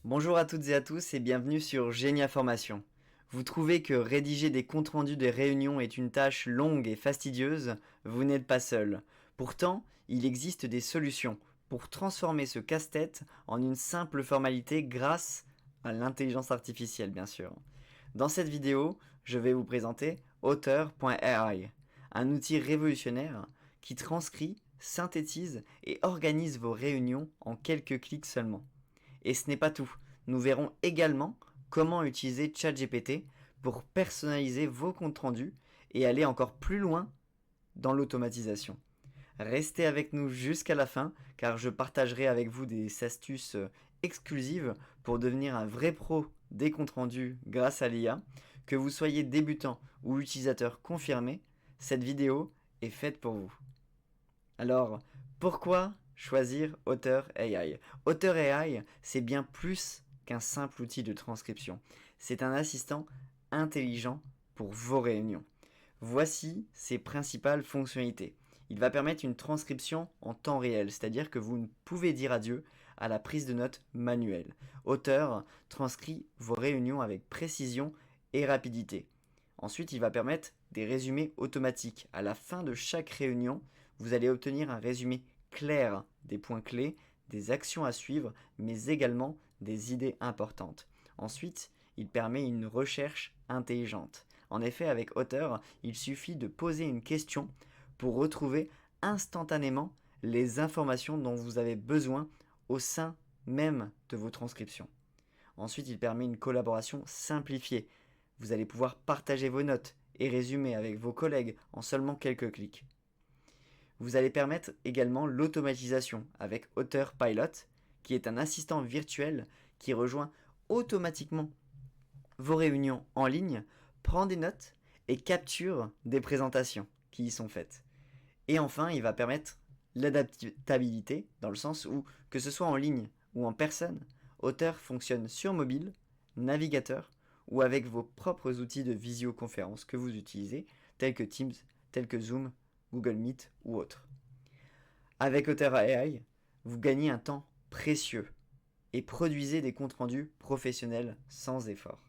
Bonjour à toutes et à tous et bienvenue sur Génia Formation. Vous trouvez que rédiger des comptes rendus des réunions est une tâche longue et fastidieuse? Vous n'êtes pas seul. Pourtant, il existe des solutions pour transformer ce casse-tête en une simple formalité grâce à l'intelligence artificielle, bien sûr. Dans cette vidéo, je vais vous présenter Auteur.ai, un outil révolutionnaire qui transcrit, synthétise et organise vos réunions en quelques clics seulement. Et ce n'est pas tout. Nous verrons également comment utiliser ChatGPT pour personnaliser vos comptes rendus et aller encore plus loin dans l'automatisation. Restez avec nous jusqu'à la fin car je partagerai avec vous des astuces exclusives pour devenir un vrai pro des comptes rendus grâce à l'IA. Que vous soyez débutant ou utilisateur confirmé, cette vidéo est faite pour vous. Alors, pourquoi choisir Auteur AI? Auteur AI, c'est bien plus qu'un simple outil de transcription. C'est un assistant intelligent pour vos réunions. Voici ses principales fonctionnalités. Il va permettre une transcription en temps réel, c'est-à-dire que vous pouvez dire adieu à la prise de notes manuelle. Auteur transcrit vos réunions avec précision et rapidité. Ensuite, il va permettre des résumés automatiques. À la fin de chaque réunion, vous allez obtenir un résumé clair des points clés, des actions à suivre, mais également des idées importantes. Ensuite, il permet une recherche intelligente. En effet, avec Auteur, il suffit de poser une question pour retrouver instantanément les informations dont vous avez besoin au sein même de vos transcriptions. Ensuite, il permet une collaboration simplifiée. Vous allez pouvoir partager vos notes et résumer avec vos collègues en seulement quelques clics. Vous allez permettre également l'automatisation avec Auteur Pilot, qui est un assistant virtuel qui rejoint automatiquement vos réunions en ligne, prend des notes et capture des présentations qui y sont faites. Et enfin, il va permettre l'adaptabilité dans le sens où, que ce soit en ligne ou en personne, Auteur fonctionne sur mobile, navigateur ou avec vos propres outils de visioconférence que vous utilisez, tels que Teams, tels que Zoom, Google Meet ou autres. Avec Auteur AI, vous gagnez un temps précieux et produisez des comptes rendus professionnels sans effort.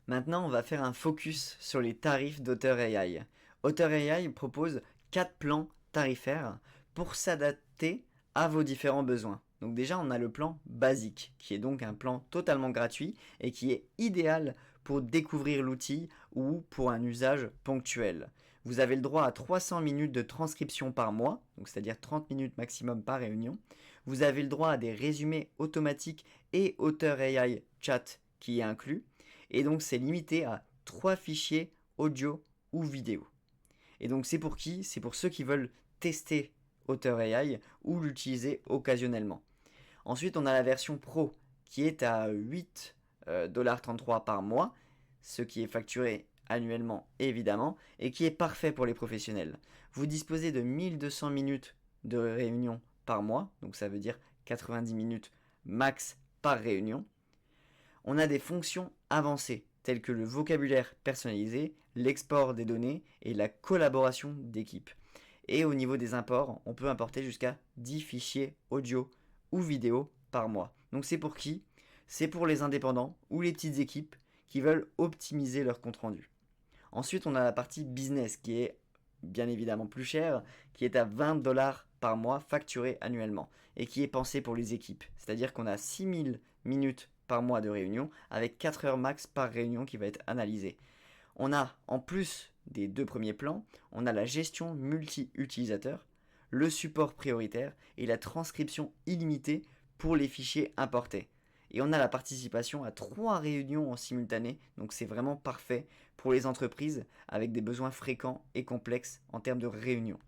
Maintenant, on va faire un focus sur les tarifs d'Auteur AI. Auteur AI propose 4 plans tarifaires pour s'adapter à vos différents besoins. Donc déjà, on a le plan basique, qui est donc un plan totalement gratuit et qui est idéal pour découvrir l'outil ou pour un usage ponctuel. Vous avez le droit à 300 minutes de transcription par mois, donc c'est-à-dire 30 minutes maximum par réunion. Vous avez le droit à des résumés automatiques et Auteur AI Chat qui est inclus. Et donc c'est limité à 3 fichiers audio ou vidéo. Et donc c'est pour qui? C'est pour ceux qui veulent tester Auteur AI ou l'utiliser occasionnellement. Ensuite, on a la version Pro qui est à 8,33$ par mois, ce qui est facturé annuellement évidemment, et qui est parfait pour les professionnels. Vous disposez de 1200 minutes de réunion par mois, donc ça veut dire 90 minutes max par réunion. On a des fonctions avancées telles que le vocabulaire personnalisé, l'export des données et la collaboration d'équipe. Et au niveau des imports, on peut importer jusqu'à 10 fichiers audio ou vidéo par mois. Donc c'est pour qui? C'est pour les indépendants ou les petites équipes qui veulent optimiser leur compte rendu. Ensuite, on a la partie business qui est bien évidemment plus chère, qui est à 20$ par mois facturé annuellement et qui est pensée pour les équipes. C'est-à-dire qu'on a 6000 minutes par mois de réunion avec 4 heures max par réunion qui va être analysée. On a, en plus des 2 premiers plans, on a la gestion multi-utilisateur, le support prioritaire et la transcription illimitée pour les fichiers importés. Et on a la participation à 3 réunions en simultané, donc c'est vraiment parfait pour les entreprises avec des besoins fréquents et complexes en termes de réunions.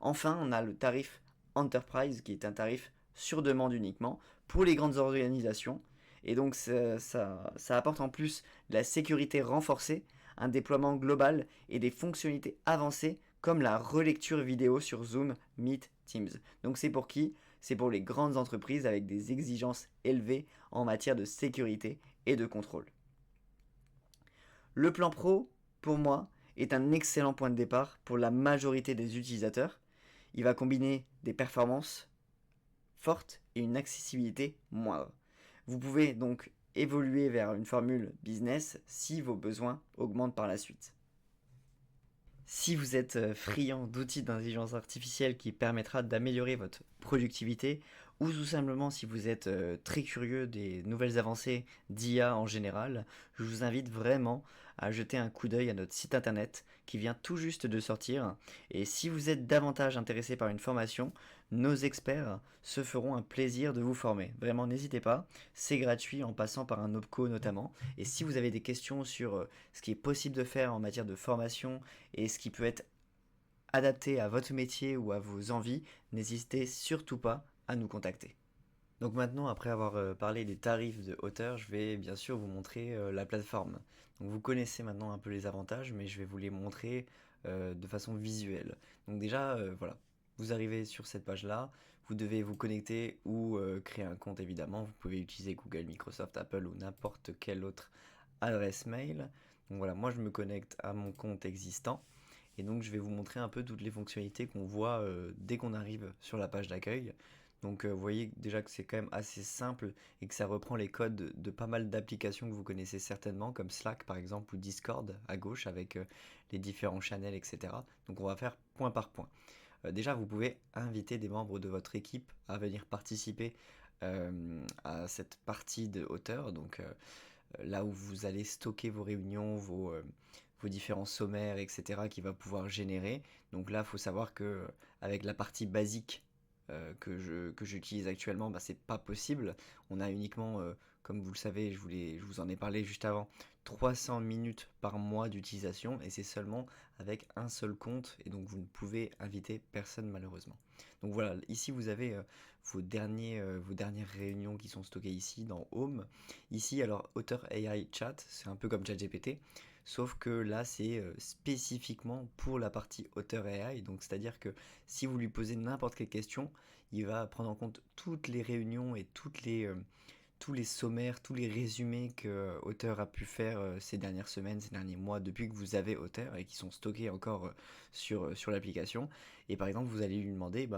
Enfin, on a le tarif Enterprise qui est un tarif sur demande uniquement pour les grandes organisations. Et donc ça apporte en plus la sécurité renforcée, un déploiement global et des fonctionnalités avancées comme la relecture vidéo sur Zoom, Meet, Teams. Donc c'est pour qui? C'est pour les grandes entreprises avec des exigences élevées en matière de sécurité et de contrôle. Le plan Pro, pour moi, est un excellent point de départ pour la majorité des utilisateurs. Il va combiner des performances fortes et une accessibilité moindre. Vous pouvez donc évoluer vers une formule business si vos besoins augmentent par la suite. Si vous êtes friand d'outils d'intelligence artificielle qui permettra d'améliorer votre productivité, ou tout simplement si vous êtes très curieux des nouvelles avancées d'IA en général, je vous invite vraiment à jeter un coup d'œil à notre site internet qui vient tout juste de sortir. Et si vous êtes davantage intéressé par une formation, nos experts se feront un plaisir de vous former. Vraiment, n'hésitez pas, c'est gratuit en passant par un OPCO notamment. Et si vous avez des questions sur ce qui est possible de faire en matière de formation, et ce qui peut être adapté à votre métier ou à vos envies, n'hésitez surtout pas à nous contacter. Donc maintenant, après avoir parlé des tarifs de hauteur, je vais bien sûr vous montrer la plateforme. Donc vous connaissez maintenant un peu les avantages, mais je vais vous les montrer de façon visuelle. Donc déjà, voilà, vous arrivez sur cette page-là, vous devez vous connecter ou créer un compte évidemment. Vous pouvez utiliser Google, Microsoft, Apple ou n'importe quelle autre adresse mail. Donc voilà, moi je me connecte à mon compte existant. Et donc je vais vous montrer un peu toutes les fonctionnalités qu'on voit dès qu'on arrive sur la page d'accueil. Donc vous voyez déjà que c'est quand même assez simple et que ça reprend les codes de pas mal d'applications que vous connaissez certainement, comme Slack par exemple ou Discord à gauche avec les différents channels, etc. Donc on va faire point par point. Déjà vous pouvez inviter des membres de votre équipe à venir participer à cette partie de hauteur. Donc là où vous allez stocker vos réunions, vos différents sommaires, etc., qui va pouvoir générer. Donc là, il faut savoir que avec la partie basique que j'utilise actuellement, bah, c'est pas possible. On a uniquement, comme vous le savez, je vous en ai parlé juste avant, 300 minutes par mois d'utilisation et c'est seulement avec un seul compte et donc vous ne pouvez inviter personne malheureusement. Donc voilà, ici vous avez vos dernières réunions qui sont stockées ici dans Home. Ici, alors, Auteur AI Chat, c'est un peu comme ChatGPT, sauf que là, c'est spécifiquement pour la partie Auteur AI. Donc, c'est-à-dire que si vous lui posez n'importe quelle question, il va prendre en compte toutes les réunions et tous les sommaires, tous les résumés que Auteur a pu faire ces dernières semaines, ces derniers mois, depuis que vous avez Auteur et qui sont stockés encore sur l'application. Et par exemple, vous allez lui demander,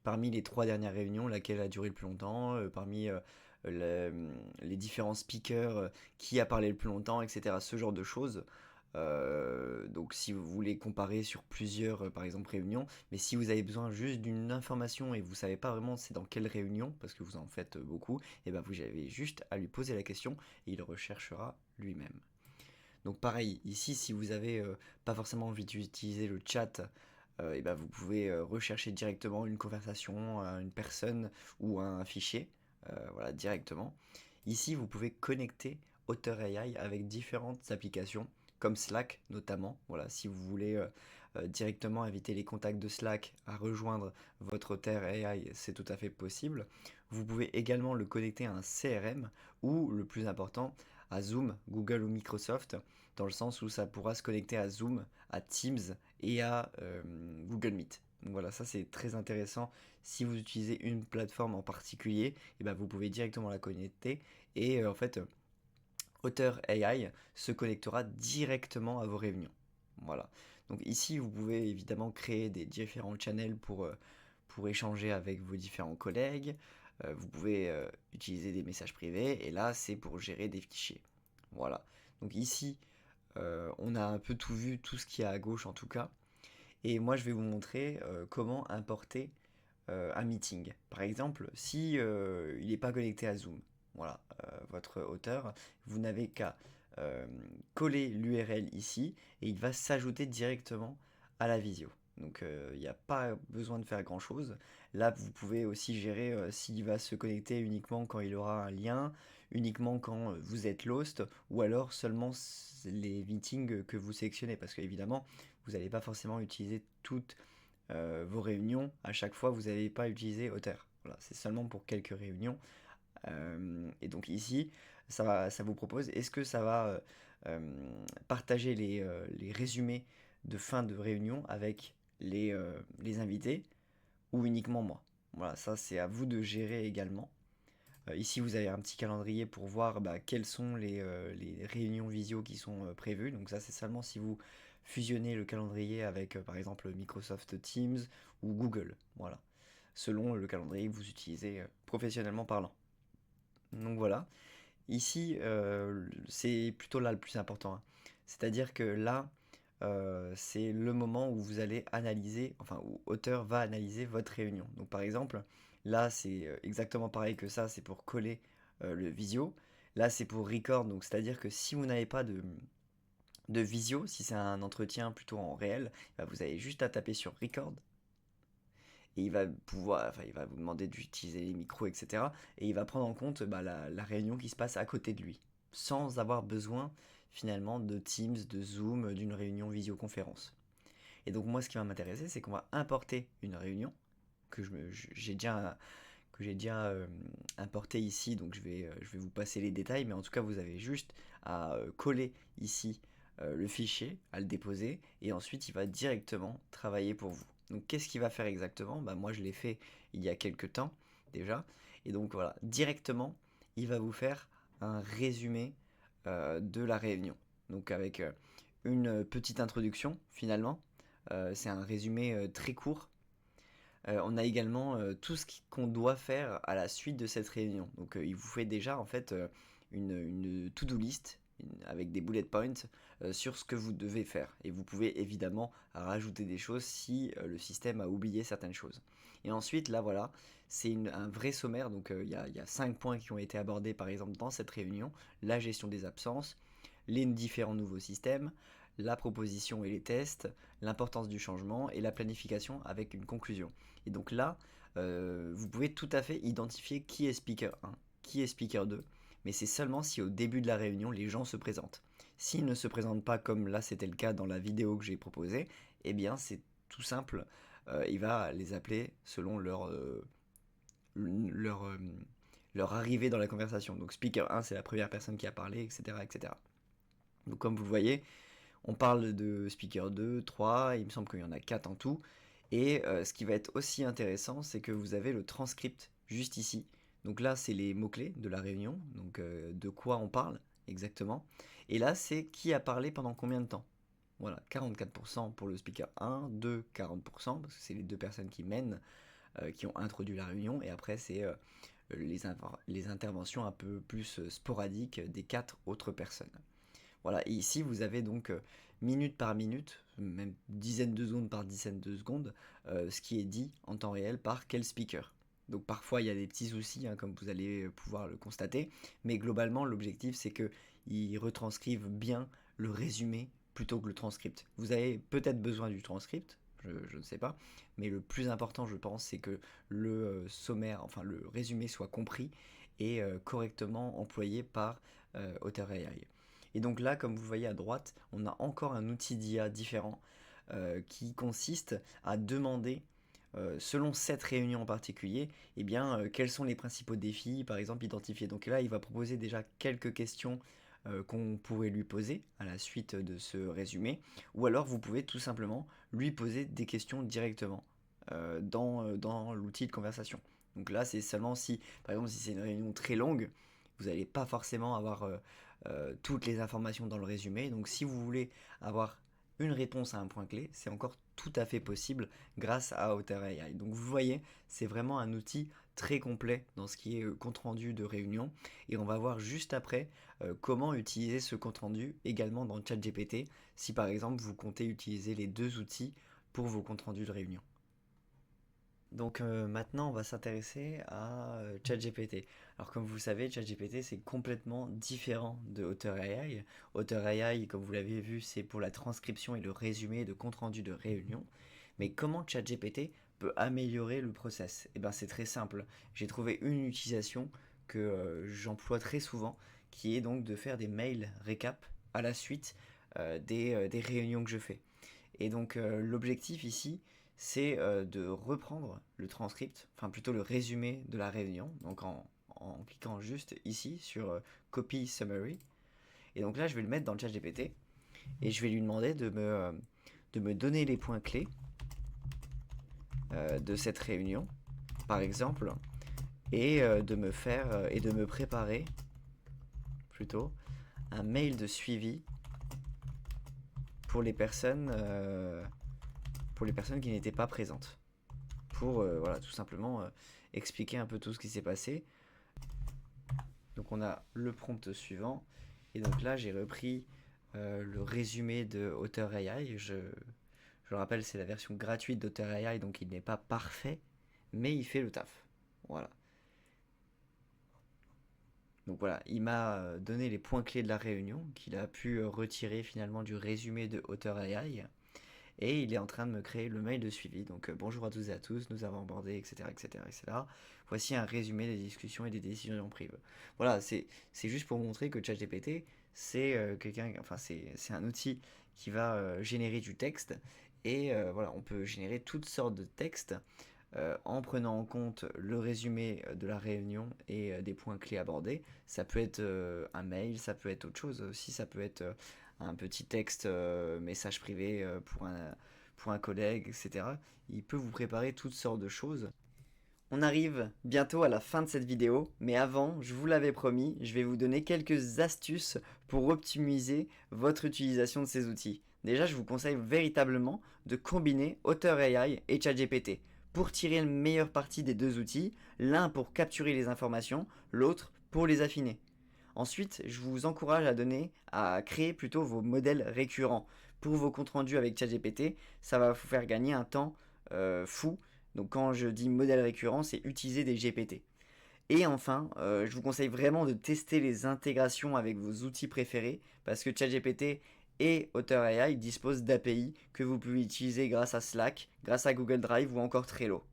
parmi les 3 dernières réunions, laquelle a duré le plus longtemps, parmi les différents speakers, qui a parlé le plus longtemps, etc. Ce genre de choses. Donc si vous voulez comparer sur plusieurs, par exemple, réunions, mais si vous avez besoin juste d'une information et vous savez pas vraiment c'est dans quelle réunion, parce que vous en faites beaucoup, et ben vous avez juste à lui poser la question et il recherchera lui-même. Donc pareil, ici si vous avez pas forcément envie d'utiliser le chat, et ben vous pouvez rechercher directement une conversation, une personne ou un fichier, voilà, directement. Ici, vous pouvez connecter Auteur AI avec différentes applications, comme Slack notamment. Voilà, si vous voulez directement inviter les contacts de Slack à rejoindre votre Auteur AI, c'est tout à fait possible. Vous pouvez également le connecter à un CRM ou, le plus important, à Zoom, Google ou Microsoft, dans le sens où ça pourra se connecter à Zoom, à Teams et à Google Meet. Donc voilà, ça c'est très intéressant. Si vous utilisez une plateforme en particulier, et ben vous pouvez directement la connecter et en fait, Auteur AI se connectera directement à vos réunions. Voilà. Donc ici, vous pouvez évidemment créer des différents channels pour échanger avec vos différents collègues. Vous pouvez utiliser des messages privés et là, c'est pour gérer des fichiers. Voilà. Donc ici, on a un peu tout vu, tout ce qu'il y a à gauche en tout cas. Et moi, je vais vous montrer comment importer un meeting. Par exemple, si il n'est pas connecté à Zoom, voilà, votre auteur, vous n'avez qu'à coller l'URL ici et il va s'ajouter directement à la visio. Donc il n'y a pas besoin de faire grand chose. Là, vous pouvez aussi gérer s'il va se connecter uniquement quand il aura un lien, uniquement quand vous êtes lost, ou alors seulement les meetings que vous sélectionnez. Parce qu'évidemment, vous n'allez pas forcément utiliser toutes vos réunions, à chaque fois, vous n'avez pas utilisé Otter. Voilà, c'est seulement pour quelques réunions. Et donc ici, ça vous propose, est-ce que ça va partager les résumés de fin de réunion avec les invités ou uniquement moi? Voilà, ça c'est à vous de gérer également. Ici, vous avez un petit calendrier pour voir quelles sont les réunions visio qui sont prévues. Donc ça, c'est seulement si vous fusionnez le calendrier avec, par exemple, Microsoft Teams ou Google. Voilà, selon le calendrier que vous utilisez professionnellement parlant. Donc voilà. Ici, c'est plutôt là le plus important, hein. C'est-à-dire que là, c'est le moment où vous allez analyser, enfin où Auteur va analyser votre réunion. Donc par exemple, là c'est exactement pareil que ça, c'est pour coller le visio. Là c'est pour record, donc c'est-à-dire que si vous n'avez pas de visio, si c'est un entretien plutôt en réel, bah, vous avez juste à taper sur record et il va pouvoir, enfin, il va vous demander d'utiliser les micros, etc. Et il va prendre en compte bah, la réunion qui se passe à côté de lui, sans avoir besoin finalement de Teams, de Zoom, d'une réunion visioconférence. Et donc moi, ce qui va m'intéresser, c'est qu'on va importer une réunion que j'ai déjà importé ici, donc je vais vous passer les détails, mais en tout cas, vous avez juste à coller ici le fichier, à le déposer, et ensuite il va directement travailler pour vous. Donc qu'est-ce qu'il va faire exactement? Bah, moi je l'ai fait il y a quelques temps déjà, et donc voilà, directement il va vous faire un résumé de la réunion. Donc avec une petite introduction finalement, c'est un résumé très court. On a également tout ce qu'on doit faire à la suite de cette réunion. Donc il vous fait déjà en fait une to-do list avec des bullet points sur ce que vous devez faire. Et vous pouvez évidemment rajouter des choses si le système a oublié certaines choses. Et ensuite, là voilà, c'est un vrai sommaire. Donc il y a 5 points qui ont été abordés par exemple dans cette réunion. La gestion des absences, les différents nouveaux systèmes, la proposition et les tests, l'importance du changement et la planification avec une conclusion. Et donc là, vous pouvez tout à fait identifier qui est speaker 1, qui est speaker 2, mais c'est seulement si au début de la réunion, les gens se présentent. S'ils ne se présentent pas comme là c'était le cas dans la vidéo que j'ai proposée, eh bien c'est tout simple, il va les appeler selon leur, euh, leur arrivée dans la conversation. Donc speaker 1, c'est la première personne qui a parlé, etc. etc. Donc comme vous le voyez, on parle de speaker 2, 3, il me semble qu'il y en a 4 en tout. Et ce qui va être aussi intéressant, c'est que vous avez le transcript juste ici. Donc là, c'est les mots-clés de la réunion, donc de quoi on parle exactement. Et là, c'est qui a parlé pendant combien de temps. Voilà, 44% pour le speaker 1, 2, 40%, parce que c'est les deux personnes qui mènent, qui ont introduit la réunion. Et après, c'est les interventions un peu plus sporadiques des 4 autres personnes. Voilà, et ici vous avez donc minute par minute, même dizaine de secondes par dizaine de secondes, ce qui est dit en temps réel par quel speaker. Donc parfois il y a des petits soucis, hein, comme vous allez pouvoir le constater, mais globalement l'objectif c'est que ils retranscrivent bien le résumé plutôt que le transcript. Vous avez peut-être besoin du transcript, je ne sais pas, mais le plus important je pense c'est que le sommaire, enfin le résumé soit compris et correctement employé par OtterAI. Et donc là, comme vous voyez à droite, on a encore un outil d'IA différent qui consiste à demander, selon cette réunion en particulier, eh bien, quels sont les principaux défis, par exemple, identifiés. Donc là, il va proposer déjà quelques questions qu'on pourrait lui poser à la suite de ce résumé, ou alors vous pouvez tout simplement lui poser des questions directement dans l'outil de conversation. Donc là, c'est seulement si, par exemple, si c'est une réunion très longue, vous n'allez pas forcément avoir toutes les informations dans le résumé. Donc si vous voulez avoir une réponse à un point clé, c'est encore tout à fait possible grâce à OtterAI. Donc vous voyez, c'est vraiment un outil très complet dans ce qui est compte rendu de réunion. Et on va voir juste après comment utiliser ce compte rendu également dans ChatGPT si par exemple vous comptez utiliser les deux outils pour vos comptes rendus de réunion. Donc maintenant, on va s'intéresser à ChatGPT. Alors comme vous le savez, ChatGPT c'est complètement différent de OtterAI. OtterAI, comme vous l'avez vu, c'est pour la transcription et le résumé de compte rendu de réunion. Mais comment ChatGPT peut améliorer le process? Eh bien c'est très simple. J'ai trouvé une utilisation que j'emploie très souvent, qui est donc de faire des mails récap à la suite des réunions que je fais. Et donc l'objectif ici, c'est de reprendre le transcript, enfin plutôt le résumé de la réunion, donc en cliquant juste ici sur Copy Summary. Et donc là, je vais le mettre dans le chat GPT et je vais lui demander de me donner les points clés de cette réunion, par exemple, et de me faire et de me préparer plutôt un mail de suivi pour pour les personnes qui n'étaient pas présentes. Pour voilà, tout simplement expliquer un peu tout ce qui s'est passé. Donc on a le prompt suivant. Et donc là, j'ai repris le résumé de Auteur AI. Je le rappelle, c'est la version gratuite d'Auteur AI, donc il n'est pas parfait, mais il fait le taf. Voilà. Donc voilà, il m'a donné les points clés de la réunion qu'il a pu retirer finalement du résumé de Auteur AI. Et il est en train de me créer le mail de suivi. Donc bonjour à tous et à tous, nous avons abordé, etc., etc., etc. Voici un résumé des discussions et des décisions prises. Voilà, c'est juste pour montrer que ChatGPT, c'est c'est un outil qui va générer du texte. Et voilà, on peut générer toutes sortes de textes en prenant en compte le résumé de la réunion et des points clés abordés. Ça peut être un mail, ça peut être autre chose aussi, ça peut être un petit texte, message privé pour un collègue, etc. Il peut vous préparer toutes sortes de choses. On arrive bientôt à la fin de cette vidéo, mais avant, je vous l'avais promis, je vais vous donner quelques astuces pour optimiser votre utilisation de ces outils. Déjà, je vous conseille véritablement de combiner Auteur AI et ChatGPT pour tirer le meilleur parti des deux outils, l'un pour capturer les informations, l'autre pour les affiner. Ensuite, je vous encourage à créer plutôt vos modèles récurrents. Pour vos comptes rendus avec ChatGPT, ça va vous faire gagner un temps fou. Donc quand je dis modèle récurrent, c'est utiliser des GPT. Et enfin, je vous conseille vraiment de tester les intégrations avec vos outils préférés parce que ChatGPT et Auteur AI disposent d'API que vous pouvez utiliser grâce à Slack, grâce à Google Drive ou encore Trello.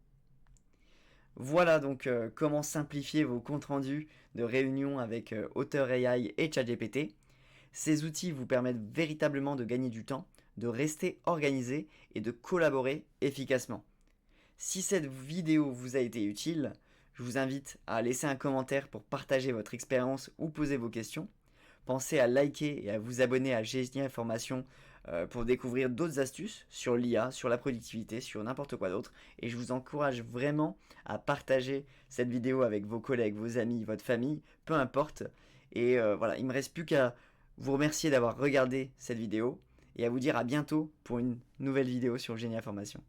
Voilà donc comment simplifier vos comptes rendus de réunions avec Auteur AI et ChatGPT. Ces outils vous permettent véritablement de gagner du temps, de rester organisé et de collaborer efficacement. Si cette vidéo vous a été utile, je vous invite à laisser un commentaire pour partager votre expérience ou poser vos questions. Pensez à liker et à vous abonner à Génie Information pour découvrir d'autres astuces sur l'IA, sur la productivité, sur n'importe quoi d'autre. Et je vous encourage vraiment à partager cette vidéo avec vos collègues, vos amis, votre famille, peu importe. Et voilà, il ne me reste plus qu'à vous remercier d'avoir regardé cette vidéo et à vous dire à bientôt pour une nouvelle vidéo sur Génie Information.